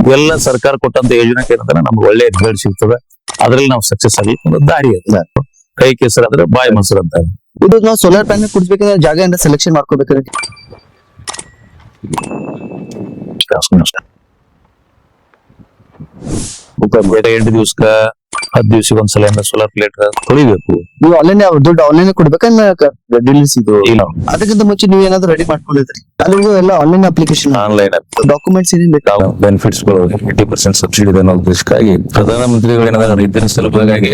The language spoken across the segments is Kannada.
ಇವೆಲ್ಲ ಸರ್ಕಾರ ಕೊಟ್ಟಂತ ಯೋಜನೆ ಏನಂದ್ರೆ ನಮ್ಗೆ ಒಳ್ಳೆ ರಿಸಲ್ಟ್ ಸಿಗ್ತದೆ. ಅದ್ರಲ್ಲಿ ನಾವು ಸಕ್ಸಸ್ ಆಗ್ಲಿಕ್ಕೆ ಒಂದು ದಾರಿ ಇದೆ. ಕೈ ಕೆಸರಾದ್ರೆ ಬಾಯಿ ಮೊಸರು ಅಂತ. ಇದು ನಾವು ಸೋಲಾರ್ ಪ್ಯಾನೆಲ್ ಕುಡಿಸ್ಬೇಕಾದ್ರೆ ಜಾಗ ಏನಾರ ಸೆಲೆಕ್ಷನ್ ಮಾಡ್ಕೋಬೇಕಾದ್ರೆ ಎಂಟು ದಿವ್ಸಕ್ಕ 10 ದಿವ್ಸಕ್ಕೆ ಒಂದ್ಸಲ ಸೋಲಾರ್ ಪ್ಲೇಟ್ ತೊಳಿಬೇಕು. ನೀವು ಆನ್ಲೈನ್ ದುಡ್ಡು ಆನ್ಲೈನ್ ಕೊಡ್ಬೇಕನ್ನ ಡೀಲ್ಸ್ ಇದು ಇಲ್ಲ, ಅದಕ್ಕಿಂತ ಮುಂಚೆ ನೀವು ಏನಾದ್ರು ರೆಡಿ ಮಾಡ್ಕೊಂಡಿದ್ರಿ? ಅಲ್ಲಿಗೂ ಎಲ್ಲ ಆನ್ಲೈನ್ ಅಪ್ಲಿಕೇಶನ್, ಆನ್ಲೈನ್ ಡಾಕ್ಯುಮೆಂಟ್ಸ್ ಏನೇನ್ ಬೇಕು, ಬೆನಿಫಿಟ್ಸ್ ಗಳು 80% ಸಬ್ಸಿಡಿ ಇದೆ ಅನ್ನೋ ಉದ್ದೇಶಕ್ಕಾಗಿ ಪ್ರಧಾನಮಂತ್ರಿಗಳು ಏನಾದ್ರು ರೈತರ ಸಲುವಾಗಿ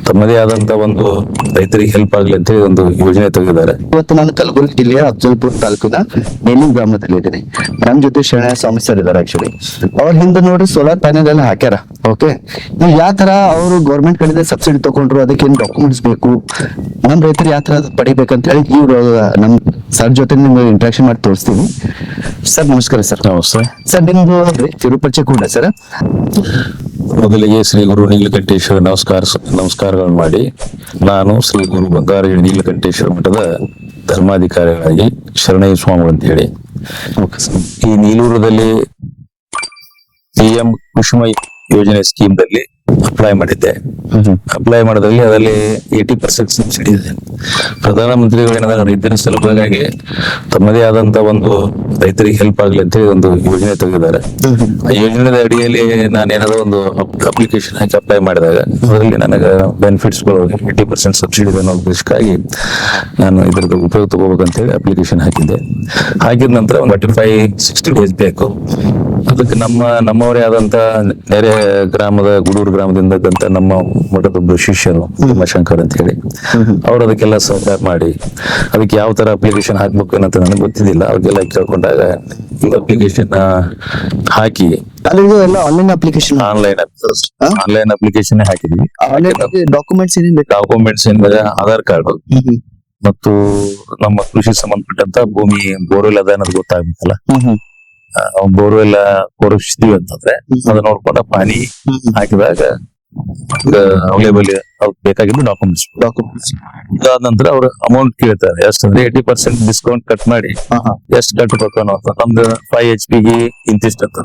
ತಮ್ಮದೇ ಆದಂತ ಒಂದು ರೈತರಿಗೆ ಹೆಲ್ಪ್ ಆಗ್ಲಿ ಅಂತ ಹೇಳಿ ಒಂದು ಯೋಜನೆ ತೆಗೆದಿದ್ದಾರೆ. ಇವತ್ತು ನಾನು ಕಲಬುರಗಿ ಜಿಲ್ಲೆಯ ಅಫಜಲ್ಪುರ ತಾಲೂಕಿನ ನೇಲಿ ಗ್ರಾಮದಲ್ಲಿ ಇದ್ದೀನಿ. ನಮ್ಮ ಜೊತೆ ಶರಣ ಸ್ವಾಮಿ ಸರ್ ಇದಾರೆ. ಆಕ್ಚುಲಿ ಅವ್ರ ಹಿಂದೆ ನೋಡಿ ಸೋಲಾರ್ ಪ್ಯಾನೆಲ್ ಎಲ್ಲ ಹಾಕ್ಯಾರ. ಓಕೆ, ನೀವು ಯಾವ ತರ ಅವರು ಗೌರ್ಮೆಂಟ್ ಕಡೆಯಿಂದ ಸಬ್ಸಿಡಿ ತಗೊಂಡ್ರು, ಅದಕ್ಕೆ ಏನ್ ಡಾಕ್ಯುಮೆಂಟ್ಸ್ ಬೇಕು, ನಮ್ ರೈತರು ಯಾವ ತರ ಪಡಿಬೇಕಂತ ಹೇಳಿ ಇವ್ರು ನಮ್ ಸರ್ ಜೊತೆ ನಿಮ್ಗೆ ಇಂಟ್ರಾಕ್ಷನ್ ಮಾಡಿ ತೋರಿಸ್ತೀವಿ. ಸರ್ ನಮಸ್ಕಾರ. ಸರ್ ನಮಸ್ತೆ ಸರ್, ನಿಮ್ದು ತಿರುಪರಿಚಯ ಕೂಡ ಸರ್. ಮೊದಲಿಗೆ ಶ್ರೀ ಗುರು ನೀಲಕಂಠೇಶ್ವರ ನಮಸ್ಕಾರಗಳನ್ನು ಮಾಡಿ, ನಾನು ಶ್ರೀ ಗುರು ಬಂಗಾರಗಿರಿ ನೀಲಕಂಠೇಶ್ವರ ಮಠದ ಧರ್ಮಾಧಿಕಾರಿಗಳಾಗಿ ಶರಣಯ್ಯ ಸ್ವಾಮಿ ಅಂತ ಹೇಳಿ ಈ ನೀಲೂರದಲ್ಲಿ PM ಕುಸುಮ ಯೋಜನೆ ಸ್ಕೀಮ್ ದಲ್ಲಿ ಅಪ್ಲೈ ಮಾಡಿದ್ದೆ. ಅಪ್ಲೈ ಮಾಡೋದ್ರಲ್ಲಿ ಅದರಲ್ಲಿ 80% ಸಬ್ಸಿಡಿ ಇದೆ. ಪ್ರಧಾನಮಂತ್ರಿಗಳು ಏನಾದ್ರು ರೈತರ ಸಲುವಾಗಿ ತಮ್ಮದೇ ಆದಂತ ಒಂದು ರೈತರಿಗೆ ಹೆಲ್ಪ್ ಆಗ್ಲಿ ಅಂತ ಹೇಳಿ ಒಂದು ಯೋಜನೆ ತೆಗೆದಿದ್ದಾರೆ. ಆ ಯೋಜನೆದ ಅಡಿಯಲ್ಲಿ ನಾನು ಏನಾದ್ರು ಒಂದು ಅಪ್ಲಿಕೇಶನ್ ಹಾಕಿ ಅಪ್ಲೈ ಮಾಡಿದಾಗ ಅದರಲ್ಲಿ ನನಗೆ ಬೆನಿಫಿಟ್ಸ್ ಗಳು 80% ಸಬ್ಸಿಡಿ ಇದೆ ಅನ್ನೋ ಉದ್ದೇಶಕ್ಕಾಗಿ ನಾನು ಇದ್ರದ್ದು ಉಪಯೋಗ ತಗೋಬೇಕಂತ ಹೇಳಿ ಅಪ್ಲಿಕೇಶನ್ ಹಾಕಿದ್ದೆ. ಹಾಕಿದ ನಂತರ 45-60 ಡೇಸ್ ಬೇಕು. ಅದಕ್ಕೆ ನಮ್ಮವರೇ ಆದಂತ ನೆರೆ ಗ್ರಾಮದ ಗುಡೂರು ಗ್ರಾಮದಿಂದ ನಮ್ಮ ಮಠದ ಒಬ್ಬರು ಶಿಷ್ಯರು ಉಮಾಶಂಕರ್ ಅಂತ ಹೇಳಿ ಅವ್ರು ಅದಕ್ಕೆಲ್ಲ ಸಹಕಾರ ಮಾಡಿ ಅದಕ್ಕೆ ಯಾವ ತರ ಅಪ್ಲಿಕೇಶನ್ ಹಾಕ್ಬೇಕು ಅನ್ನೋದು ನನಗೆ ಗೊತ್ತಿದ್ದಿಲ್ಲ. ಅವ್ರಿಗೆಲ್ಲ ಕೇಳ್ಕೊಂಡಾಗ ಈ ಅಪ್ಲಿಕೇಶನ್ ಹಾಕಿ ಎಲ್ಲ ಆನ್ಲೈನ್ ಅಪ್ಲಿಕೇಶನ್ ಆನ್ಲೈನ್ ಅಪ್ಲಿಕೇಶನ್ ಹಾಕಿದ್ವಿ. ಡಾಕ್ಯುಮೆಂಟ್ಸ್ ಏನೇನ್ ಬೇಕು? ಡಾಕ್ಯುಮೆಂಟ್ಸ್ ಏನಿದೆ ಆಧಾರ್ ಕಾರ್ಡ್ ಮತ್ತು ನಮ್ಮ ಕೃಷಿ ಸಂಬಂಧಪಟ್ಟಂತ ಭೂಮಿ ಬೋರ್ವೆಲ್ ಅದ ಅನ್ನೋದು ಗೊತ್ತಾಗ್ಬೇಕಲ್ಲ. ಬೋರ್ವೆಲ್ ಕೊರಗಿಸ್ತೀವಿ ಅಂತಂದ್ರೆ ಅದನ್ನ ನೋಡ್ಕೊಂಡ ಪಾನಿ ಹಾಕಿದಾಗ ಅವೈಲೇಬಲ್ ಬೇಕಾಗಿದ್ದು ಡಾಕ್ಯುಮೆಂಟ್ಸ್ ಇದಾದ ನಂತರ ಅವ್ರ ಅಮೌಂಟ್ ಕೇಳ್ತಾರೆ. ಎಷ್ಟಂದ್ರೆ 80% ಡಿಸ್ಕೌಂಟ್ ಕಟ್ ಮಾಡಿ ಎಷ್ಟು ಕಟ್ಟಬೇಕು ಅನ್ನೋ ನಮ್ದು 5 HP ಗೆ ಇಂತಿಷ್ಟ ಅಂತ,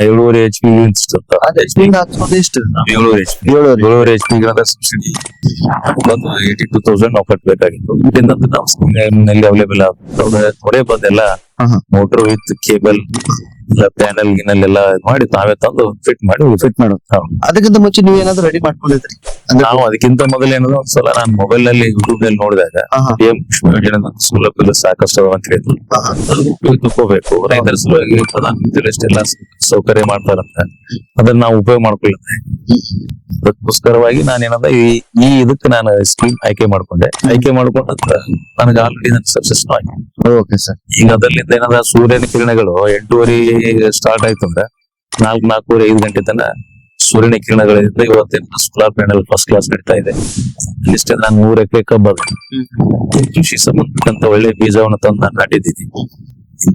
7.5 HP ಗೆ ಇಂತಿಷ್ಟ ಅಂತ, 7.5 HP ಗೆ ಸಬ್ಸಿಡಿ 82,000 ನಾವು ಕಟ್ಟಬೇಕಾಗಿತ್ತು. ಇದರಿಂದ ನಾವು ಸ್ಕೀಮ್ನಲ್ಲಿ ಅವೈಲೇಬಲ್ ಥೋಡೆ ಬಂದೆಲ್ಲ ಮೋಟರ್ ವಿತ್ ಕೇಬಲ್ ಪ್ಯಾನಲ್ ಗಿನಲ್ ಎಲ್ಲ ಮಾಡಿ ತಾವೇ ತಂದು ಫಿಟ್ ಮಾಡೋದು. ಅದಕ್ಕಿಂತ ಮುಂಚೆ ನೀವು ಏನಾದ್ರು ರೆಡಿ ಮಾಡ್ಕೊಂಡಿದ್ರಿ? ನಾವು ಅದಕ್ಕಿಂತ ಮೊದಲು ಏನಾದ್ರು ಒಂದ್ಸಲ ನಾನು ಮೊಬೈಲ್ ನಲ್ಲಿ ಯೂಟ್ಯೂಬ್ ನಲ್ಲಿ ನೋಡಿದಾಗ PM ಕುಸುಮ ಯೋಜನೆ ಸೌಲಭ್ಯ ಸಾಕಷ್ಟು ಅದಾವ ಅಂತ ಹೇಳಿದ್ರು. ತಗೋಬೇಕು ರೈತರ ಸಲುವಾಗಿ ಪ್ರಧಾನಮಂತ್ರಿ ಎಷ್ಟೆಲ್ಲ ಸೌಕರ್ಯ ಮಾಡ್ತಾರಂತ ಅದನ್ನ ನಾವು ಉಪಯೋಗ ಮಾಡ್ಕೊಳ್ಳ. ಅದಕ್ಕೋಸ್ಕರವಾಗಿ ನಾನೇನಂದ ಈ ಇದಕ್ಕೆ ನಾನು ಸ್ಕೀಮ್ ಆಯ್ಕೆ ಮಾಡ್ಕೊಂಡೆ. ಆಯ್ಕೆ ಮಾಡ್ಕೊಂಡ ನನಗೆ ಆಲ್ರೆಡಿ ನನ್ ಸಕ್ಸಸ್ ಆಗಿ. Okay sir. ಈಗ ಅದರಿಂದ ಏನಂದ್ರೆ ಸೂರ್ಯನ ಕಿರಣಗಳು 8:30 ಸ್ಟಾರ್ಟ್ ಆಯ್ತು ಅಂದ್ರೆ 4-4:30-5 ಗಂಟೆ ತನಕ ಸೂರ್ಯನ ಕಿರಣಗಳಿಂದ ಇವತ್ತಿನ ಸೋಲಾರ್ ಪ್ಯಾನೆಲ್ ಫಸ್ಟ್ ಕ್ಲಾಸ್ ನಡೀತಾ ಇದೆ. ಇಷ್ಟೇ ನಾನು 100 ಎಕರೆ ಕಬ್ಬ ಕೃಷಿ ಸಂಬಂಧಪಟ್ಟಂತ ಒಳ್ಳೆ ಬೀಜವನ್ನು ತಂದು ನಾನು ನಾಟಿದ್ದೀನಿ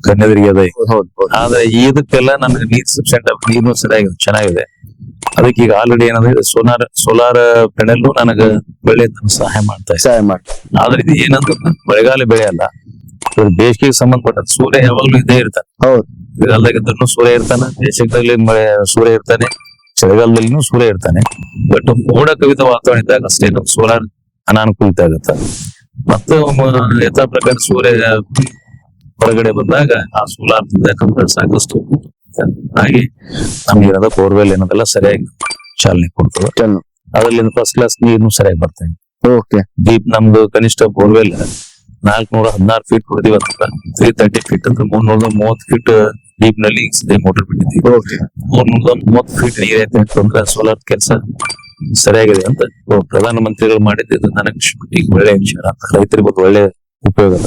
ಕನ್ಯಾದ್ರಿಗೆ ಅದ. ಆದ್ರೆ ಇದಕ್ಕೆಲ್ಲ ನನ್ಗೆ ನೀರ್ ಸಬ್ಸೆಂಟ್ ನೀರು ಸರಿಯಾಗಿ ಚೆನ್ನಾಗಿದೆ. ಅದಕ್ಕೆ ಈಗ ಆಲ್ರೆಡಿ ಏನಂದ್ರೆ ಸೋಲಾರ್ ಪ್ಯಾನೆಲ್ ನನಗ ಒಳ್ಳೆ ಸಹಾಯ ಮಾಡ್ತಾ ಇದೆ. ಆದ್ರೆ ಇದು ಏನಂತ ಮಳೆಗಾಲ ಬೆಳೆ ಅಲ್ಲ, ಬೇಸಿಗೆಗೆ ಸಂಬಂಧಪಟ್ಟ ಸೂರ್ಯ ಯಾವಾಗ್ಲೂ ಇದ್ದೇ ಇರ್ತಾನೆ. ಮಳೆಗಾಲದಾಗಿದ್ರು ಸೂರ್ಯ ಇರ್ತಾನೆ, ಬೇಸಿಗೆದಲ್ಲಿ ಸೂರ್ಯ ಇರ್ತಾನೆ, ಚಳಿಗಾಲದಲ್ಲಿನೂ ಸೂರ್ಯ ಇರ್ತಾನೆ. ಬಟ್ ಮೋಡ ಕವಿತ ವಾತಾವರಣ ಇದ್ದಾಗ ಅಷ್ಟೇ ನಮ್ಗೆ ಸೋಲಾರ್ ಅನಾನುಕೂಲತೆ ಆಗುತ್ತೆ. ಮತ್ತು ಯಥಾ ಪ್ರಕಾರ ಸೂರ್ಯ ಹೊರಗಡೆ ಬಂದಾಗ ಆ ಸೋಲಾರ್ ಸಾಕಷ್ಟು ಹಾಗೆ ನಮ್ಗೆ ಏನದ ಬೋರ್ವೆಲ್ ಏನದೆಲ್ಲ ಸರಿಯಾಗಿ ಚಾಲನೆ ಕೊಡ್ತದೆ. ಅದ್ರಲ್ಲಿ ಫಸ್ಟ್ ಕ್ಲಾಸ್ ನೀರ್ನು ಸರಿಯಾಗಿ ಬರ್ತಾ ಇದೆ. ಡೀಪ್ ನಮ್ದು ಕನಿಷ್ಠ ಬೋರ್ವೆಲ್ 416 ಫೀಟ್ ಹೊಡೆದಿವಿ ಅಂತ 330 ಫೀಟ್ ಅಂದ್ರೆ 330 ಫೀಟ್ ಡೀಪ್ ನಲ್ಲಿ ಮೋಟರ್ ಬಿಟ್ಟಿದ್ದೀವಿ. 330 ಫೀಟ್ ನೀರ್ ಐತೆ ಅಂತಂದ್ರೆ ಸೋಲಾರ್ ಕೆಲಸ ಸರಿಯಾಗಿದೆ ಅಂತ ಪ್ರಧಾನಮಂತ್ರಿಗಳು ಮಾಡಿದ್ದು ನನಗೆ ಒಳ್ಳೆ ವಿಚಾರ ಅಂತ, ರೈತರಿಗೆ ಒಳ್ಳೆ ಉಪಯೋಗ ಅದ.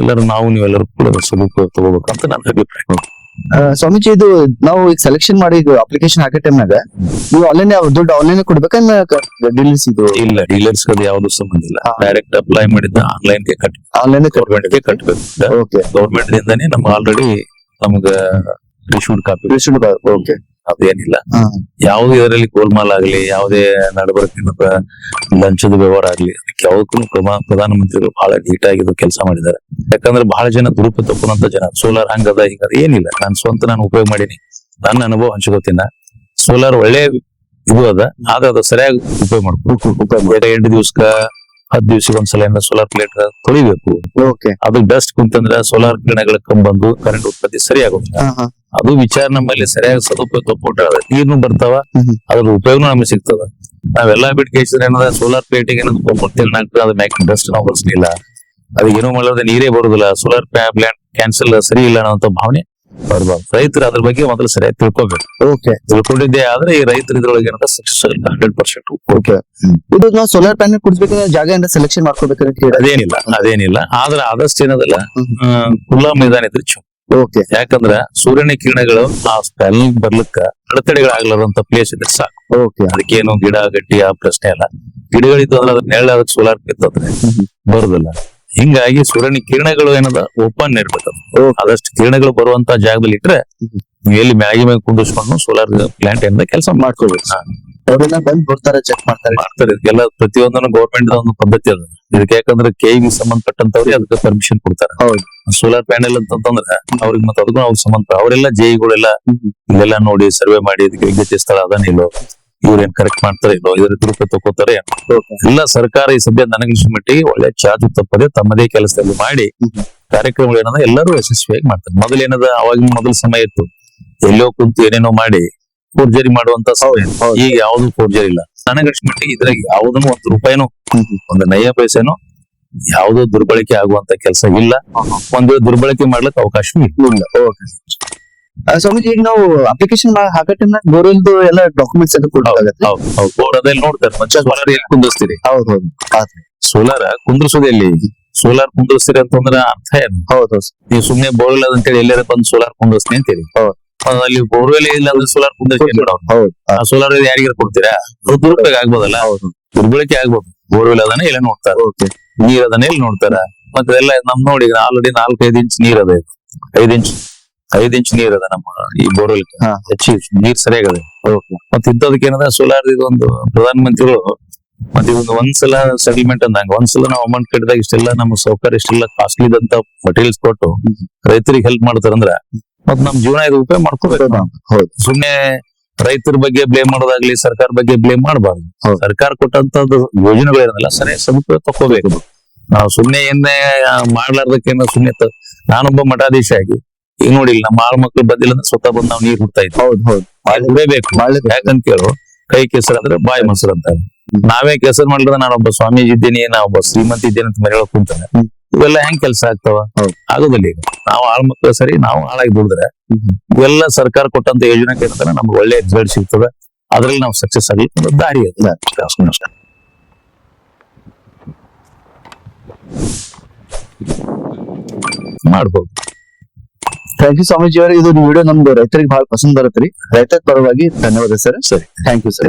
ಎಲ್ಲರೂ ನೀವೆಲ್ಲರೂ ಕೂಡ ಸದುಪಯೋಗ ತಗೋಬೇಕಂತ ನನ್ನ ಅಭಿಪ್ರಾಯ. ಸ್ವಾಮೀಜಿ, ಇದು ನಾವು ಈಗ ಸೆಲೆಕ್ಷನ್ ಮಾಡಿ ಅಪ್ಲಿಕೇಶನ್ ಹಾಕೋ ಟೈಮ್ನಾಗ ನೀವು ದುಡ್ಡು ಆನ್ಲೈನ್ ಕೊಡ್ಬೇಕನ್ನ ಡೀಲರ್ಸ್? ಇದು ಇಲ್ಲ, ಡೀಲರ್ಸ್ ಅದು ಯಾವ್ದು ಸಂಬಂಧ ಇಲ್ಲ. ಡೈರೆಕ್ಟ್ ಅಪ್ಲೈ ಮಾಡಿದ್ದ ಆನ್ಲೈನ್ ಗೆ ಗೌರ್ಮೆಂಟ್ ಗೆ ಕಟ್ಟಬೇಕು. ಗೌರ್ಮೆಂಟ್ ದಿಂದಾನೇ ನಮ್ಗೆ ಆಲ್ರೆಡಿ ನಮ್ಗ ರಿಶೂಡ್ ಕಾಪಿ. ಓಕೆ, ಅದೇನಿಲ್ಲ. ಯಾವುದೇ ಇದರಲ್ಲಿ ಗೋಲ್ಮಾಲ್ ಆಗ್ಲಿ, ಯಾವುದೇ ನಡಬರ್ಕಿನ ಲಂಚದ ವ್ಯವಹಾರ ಆಗ್ಲಿ, ಅದಕ್ಕೆ ಯಾವಕ್ಕೂ ಪ್ರಧಾನಮಂತ್ರಿಗಳು ಬಹಳ ನೀಟಾಗಿ ಕೆಲಸ ಮಾಡಿದ್ದಾರೆ. ಯಾಕಂದ್ರೆ ಬಹಳ ಜನ ದುರುಪಯೋಗ ತಪ್ಪುವಂತ ಜನ ಸೋಲಾರ್ ಹಂಗದ ಹಿಂಗದ ಏನಿಲ್ಲ. ನಾನು ಉಪಯೋಗ ಮಾಡೀನಿ. ನನ್ನ ಅನುಭವ ಹಂಚ್ಕೋತೀನ. ಸೋಲಾರ್ ಒಳ್ಳೆ ಇದು ಅದ, ಆದ್ರೆ ಅದು ಸರಿಯಾಗಿ ಉಪಯೋಗ ಮಾಡ್ಬೇಕು. 8 ದಿವ್ಸಕ್ಕ 10 ದಿವ್ಸಕ್ಕೆ ಒಂದ್ಸಲ ಸೋಲಾರ್ ಪ್ಲೇಟ್ ತೊಳಿಬೇಕು. ಓಕೆ. ಅದು ಡಸ್ಟ್ ಕುಂತಂದ್ರ ಸೋಲಾರ್ ಕಿರಣಗಳ ಕಂಬಂದು ಕರೆಂಟ್ ಉತ್ಪತ್ತಿ ಸರಿಯಾಗುತ್ತೆ. ಅದು ವಿಚಾರ ನಮ್ಮಲ್ಲಿ ಸರಿಯಾಗಿ ಸದುಪಯೋಗ ತಗೊಂಡ್ರೆ ನೀರ್ನು ಬರ್ತಾವ, ಅದ್ರ ಉಪಯೋಗ ನಮಗೆ ಸಿಗ್ತದ. ನಾವೆಲ್ಲಾ ಬಿಟ್ಕೇಸಿದ್ರೆ ಏನದ ಸೋಲಾರ್ ಪ್ಲೇಟಿಗೆ ಏನಂತ ಕೊಡ್ತೇವೆ, ಅದ್ರ ಮ್ಯಾಕ್ ಡಸ್ಟ್ ನಾವು ಬಳಸಲಿಲ್ಲ, ಅದಕ್ಕೆ ಏನೋ ಮಾಡಲಾರ್ದೆ ನೀರೇ ಬರುದಿಲ್ಲ, ಸೋಲಾರ್ ಪ್ಲಾಂಟ್ ಕ್ಯಾನ್ಸಲ್ ಸರಿ ಇಲ್ಲ ಅನ್ನೋ ಭಾವನೆ ಬರ್ಬಾರ್ದು. ರೈತರು ಅದ್ರ ಬಗ್ಗೆ ಮೊದಲು ಸರಿಯಾಗಿ ತಿಳ್ಕೊಬೇಕು. ಓಕೆ. ತಿಳ್ಕೊಂಡಿದ್ದೇ ಆದ್ರೆ ಈ ರೈತರು ಇದ್ರೊಳಗೆ ಏನಂತ ಸಕ್ಸಸ್ 100%. ಓಕೆ. ಇದು ನಾವು ಸೋಲಾರ್ ಪ್ಯಾನೆಲ್ ಕುಡಿಸ್ಬೇಕಾದ್ರೆ ಜಾಗ ಏನಾರ ಸೆಲೆಕ್ಷನ್ ಮಾಡ್ಕೋಬೇಕಾದ್ರೆ ಅದೇನಿಲ್ಲ ಆದ್ರೆ ಆದಷ್ಟು ಏನದಲ್ಲ ಖುಲ್ಲಾ ಮೈದಾನ ಇದ್ರೆ ಚಲೋ. ಓಕೆ. ಯಾಕಂದ್ರ ಸೂರ್ಯನ ಕಿರಣಗಳು ಆ ಪ್ಯಾನೆಲ್ ಬರ್ಲಿಕ್ಕ ಅಡೆತಡೆಗಳಾಗ್ಲಾರಂತ ಪ್ಲೇಸ್ ಇದ್ರೆ ಸಾಕು. ಓಕೆ. ಅದಕ್ಕೇನು ಗಿಡ ಗಟ್ಟಿ ಆ ಪ್ರಶ್ನೆ ಅಲ್ಲ. ಗಿಡಗಳಿದ್ದು ಅಂದ್ರೆ ಅದ್ರ ನೆರಳು ಅದಕ್ಕೆ ಸೋಲಾರ್ ಬಿತ್ತಂದ್ರೆ ಬರುದಿಲ್ಲ. ಹಿಂಗಾಗಿ ಸೂರ್ಯನ ಕಿರಣಗಳು ಏನದ ಓಪನ್ ಇರ್ಬೇಕು. ಆದಷ್ಟು ಕಿರಣಗಳು ಬರುವಂತ ಜಾಗದಲ್ಲಿ ಇಟ್ರೆ ನೀವು ಎಲ್ಲಿ ಮ್ಯಾಗಿ ಮ್ಯಾಗ ಕುಂದಿಸ್ಕೊಂಡು ಸೋಲಾರ್ ಪ್ಲಾಂಟ್ ಏನಾರ ಕೆಲಸ ಮಾಡ್ಕೋಬೇಕು. ಅವ್ರನ್ನ ಬಂದು ಬರ್ತಾರೆ, ಚೆಕ್ ಮಾಡ್ತಾರೆ. ಇದಕ್ಕೆಲ್ಲ ಪ್ರತಿಯೊಂದನ್ನು ಗೌರ್ಮೆಂಟ್ ಒಂದು ಪದ್ಧತಿ ಅದ. ಇದಕ್ಕೆ ಯಾಕಂದ್ರೆ ಕೆಇಬಿ ಸಂಬಂಧಪಟ್ಟಂತವ್ರಿಗೆ ಅದಕ್ಕೆ ಪರ್ಮಿಷನ್ ಕೊಡ್ತಾರೆ. ಹೌದು. ಸೋಲಾರ್ ಪ್ಯಾನೆಲ್ ಅಂತಂದ್ರೆ ಅವ್ರಿಗೆ ಮತ್ತೆ ಅದಕ್ಕೂ ಅವ್ರಿಗೆ ಸಂಬಂಧ, ಅವರೆಲ್ಲ ಜೆಇಗಳೆಲ್ಲ ಇಲ್ಲೆಲ್ಲ ನೋಡಿ ಸರ್ವೆ ಮಾಡಿ ಇದಕ್ಕೆ ಯೋಗ್ಯತೆ ಸ್ಥಳ ಅದನ್ನ ಇಲ್ಲೋ, ಇವ್ರೇನ್ ಕರೆಕ್ಟ್ ಮಾಡ್ತಾರೆ ಇಲ್ಲೋ, ಇದ್ರ ರೂಪಾಯಿ ತಗೋತಾರೆ ಎಲ್ಲ ಸರ್ಕಾರ ಈ ಸದ್ಯ ನನಗಿನ ಮಟ್ಟಿಗೆ ಒಳ್ಳೆ ಚಾಚು ತಪ್ಪದೆ ತಮ್ಮದೇ ಕೆಲಸದಲ್ಲಿ ಮಾಡಿ ಕಾರ್ಯಕ್ರಮಗಳು ಏನದ ಎಲ್ಲರೂ ಯಶಸ್ವಿಯಾಗಿ ಮಾಡ್ತಾರೆ. ಮೊದಲೇನದ ಅವಾಗಿನ ಮೊದಲ ಸಮಯ ಇತ್ತು, ಎಲ್ಲೋ ಕುಂತು ಏನೇನೋ ಮಾಡಿ ಫೋರ್ಜರಿ ಮಾಡುವಂತ ಸಮಯ. ಈಗ ಯಾವ್ದು ಫೋರ್ಜರಿ ಇಲ್ಲ. ನನಗಷ್ಟು ಮಟ್ಟಿಗೆ ಇದ್ರಾಗ ಯಾವ್ದನ್ನು 1 ರೂಪಾಯಿನೂ ಒಂದು ನಯ ಪೈಸೆನೂ ಯಾವ್ದು ದುರ್ಬಳಕೆ ಆಗುವಂತ ಕೆಲಸ ಇಲ್ಲ. ಒಂದು ದುರ್ಬಳಕೆ ಮಾಡ್ಲಿಕ್ಕೆ ಅವಕಾಶ ಇಲ್ಲ. ಓಕೆ. ಸ್ವಾಮೀಜಿ, ಈಗ ನಾವು ಅಪ್ಲಿಕೇಶನ್ ಹಾಕೋ ಟೈಮ್ ಬೋರ್ವೆಲ್ದು ಎಲ್ಲ ಡಾಕ್ಯುಮೆಂಟ್ಸ್ ಎಲ್ಲ ಕೊಡ್ಬೇಕಾಗತ್ತೆ. ಬೋರ್ ಅದೆಲ್ಲ ನೋಡ್ತಾರೆ ಮತ್ತೆ ಸೋಲಾರ್ ಎಲ್ಲಿ ಕುಂದಿಸ್ತೀರಿ. ಹೌದು. ಸೋಲಾರ್ ಕುಂದ್ರಿಸೋದು ಎಲ್ಲಿ, ಸೋಲಾರ್ ಕುಂದಿಸ್ತೀರಿ ಅಂತಂದ್ರೆ ಅರ್ಥ ಏನು? ಹೌದು. ನೀವು ಸುಮ್ನೆ ಬೋರ್ವೆಲ್ ಅಂತೇಳಿ ಎಲ್ಲಾರ ಬಂದು ಸೋಲಾರ್ ಕುಂದಿಸ್ತೀನಿ ಅಂತೀರಿ. ಅಲ್ಲಿ ಬೋರ್ವೆಲ್ ಇಲ್ಲ ಅಂದ್ರೆ ಸೋಲಾರ್ ಕುಂದಿಸ್ತೀನಿ. ಆ ಸೋಲಾರ್ ಯಾರಿಗಾರ ಕೊಡ್ತೀರಾ? ಅದು ದುರುಪಯೋಗ ಆಗ್ಬೋದಲ್ಲ, ದುರ್ಬಳಕೆ ಆಗ್ಬೋದು. ಬೋರ್ವೆಲ್ ಅದನ್ನ ಎಲ್ಲ ನೋಡ್ತಾರ, ನೀರ್ ಅದನ್ನ ಎಲ್ಲಿ ನೋಡ್ತಾರ. ಮತ್ತೆ ಎಲ್ಲ ನಮ್ ನೋಡಿ ಆಲ್ರೆಡಿ 4-5 ಇಂಚ್ ನೀರ್ ಅದ, 5 ಇಂಚ್ ನೀರ್ ಅದ ನಮ್ಮ ಈ ಬೋರ್ವೆಲ್. ಹೆಚ್ಚಿಗೆ ನೀರ್ ಸರಿಯಾಗದ. ಮತ್ತೆ ಇಂಥದಕ್ಕೆ ಏನದ ಸೋಲಾರ್ ಇದೊಂದು ಪ್ರಧಾನ ಮಂತ್ರಿಗಳು ಮತ್ತೆ ಇದೊಂದು ಒಂದ್ಸಲ ಸೆಟಲ್ಮೆಂಟ್ ಅಂದಂಗ ಒಂದ್ಸಲ ನಾವು ಅಮೌಂಟ್ ಕಟ್ಟಿದಾಗ ಇಷ್ಟೆಲ್ಲ ನಮ್ಮ ಸೌಕರ್ಯ ಇಷ್ಟೆಲ್ಲ ಕಾಸ್ಟ್ಲಿದಂತ ಮಟೀರಿಯಲ್ಸ್ ಕೊಟ್ಟು ರೈತರಿಗೆ ಹೆಲ್ಪ್ ಮಾಡ್ತಾರಂದ್ರ ಮತ್ ನಮ್ ಜೀವನ ಇದು ಉಪಯೋಗ ಮಾಡ್ಕೋಬೇಕು. ಸುಮ್ನೆ ರೈತರ ಬಗ್ಗೆ ಬ್ಲೇಮ್ ಮಾಡೋದಾಗ್ಲಿ ಸರ್ಕಾರ ಬಗ್ಗೆ ಬ್ಲೇಮ್ ಮಾಡಬಾರ್ದು. ಸರ್ಕಾರ ಕೊಟ್ಟಂತದ್ದು ಯೋಜನೆಗಳೇನಲ್ಲ ಸರಿಯಾಗಿ ಸದುಪಯೋಗ ತಕೋಬೇಕು. ನಾವು ಸುಮ್ನೆ ಏನೇ ಮಾಡ್ಲಾರ್ದಕ್ಕೇನೋ ಸುಮ್ನೆ ನಾನೊಬ್ಬ ಮಠಾಧೀಶ ಆಗಿ ಈಗ ನೋಡಿಲ್ಲ ನಮ್ಮ ಆಳ್ ಮಕ್ಳು ಬಂದಿಲ್ಲ ಅಂದ್ರೆ ಸ್ವತಃ ಬಂದ್ ನಾವು ನೀರ್ ಹುಡ್ತಾ ಇದ್ವಿ. ಹುಡಬೇಕು. ಯಾಕಂತ ಕೇಳು, ಕೈ ಕೆಸರು ಅಂದ್ರೆ ಬಾಯಿ ಮೊಸರು ಅಂತಾರೆ. ನಾವೇ ಕೆಸರು ಮಾಡಿದ್ರೆ ನಾನೊಬ್ಬ ಸ್ವಾಮೀಜಿ ಇದ್ದೀನಿ, ನಾವೊಬ್ಬ ಶ್ರೀಮಂತ ಇದ್ದೇನೆ ಅಂತ ಮನೆಯೊಳಗೆ ಕುಂತಾನೆ. ಇವೆಲ್ಲ ಹೆಂಗ್ ಕೆಲಸ ಆಗ್ತಾವ? ಆಗೋದಿಲ್ಲ. ಈಗ ನಾವು ಆಳ್ ಮಕ್ಳು ಸರಿ, ನಾವು ಹಾಳಾಗಿ ದುಡಿದ್ರೆ ಇವೆಲ್ಲ ಸರ್ಕಾರ ಕೊಟ್ಟಂತ ಯೋಜನೆಗೆ ಏನಂತಾನೆ ನಮ್ಗೆ ಒಳ್ಳೆ ರಿಸಲ್ಟ್ ಸಿಗ್ತದೆ. ಅದ್ರಲ್ಲಿ ನಾವು ಸಕ್ಸಸ್ ಆಗ್ಲಿಕ್ಕೆ ಒಂದು ದಾರಿ ಅಷ್ಟೇ ಮಾಡ್ಬೋದು. ಥ್ಯಾಂಕ್ ಯು ಸ್ವಾಮೀಜಿ ಅವರೇ. ಇದು ವಿಡಿಯೋ ನಮ್ದು ರೈತರಿಗೆ ಬಹಳ ಪಸಂದ್ ಬರುತ್ತೆ ರೀ. ರೈತರ ಪರವಾಗಿ ಧನ್ಯವಾದ ಸರ್. ಸರಿ, ಥ್ಯಾಂಕ್ ಯು ಸರ್.